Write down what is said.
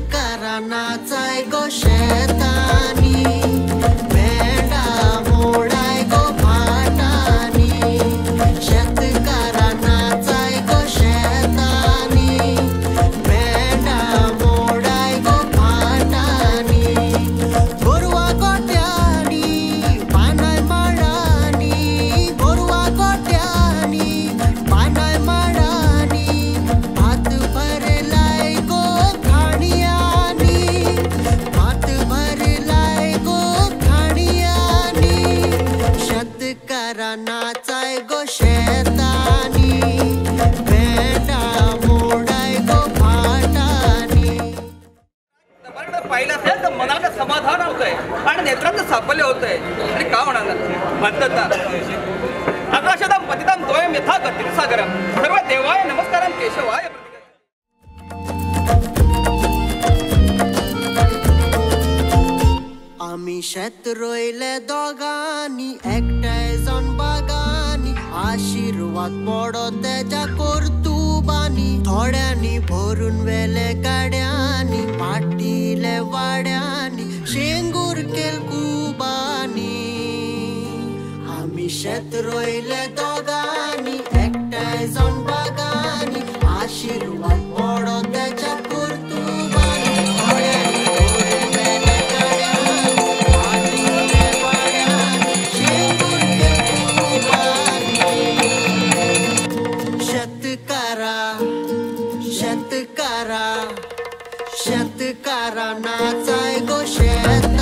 शेतकऱ्यांनाचाय गो शेतानी मेंढा मोडाय गो फाटानी शेतकऱ्यांनाचाय गो शेतानी मेंढा मोडाय गो फाटानी गोरवा गोट्यानी पानाय माडानी गोरवा गोट्यानी पानाय माडानी भात भरलाय गो शेतकऱ्यांनाचाय गो शेतानी मेंढा मोडाय गो फाटानी पाहिलं असेल तर मनाला समाधान होतंय आणि नेत्रांचं साफल्य होतंय. आणि का म्हणाला म्हणतात ना आकाशदाम पतिताम द्वयम यथा गतिं सागरम सर्व देवाय नमस्कारम केशवाय. आम्ही शेत रोयले दोगांनी एकठांय जावन बागांनी आशीर्वाद पडो तेच्या कर्तुबांनी थोड्यांनी भरून वेले गाड्यांनी पाटिले वाड्यांनी शेंगूर केल कुबांनी. आम्ही शेत रोयले दोगांनी एकठांय जावन बागांनी आशीर्वाद पडो तेच्या कर्तुबांनी थोड्यांनी भरून वेले शेतकऱ्यांनाचाय गो शेत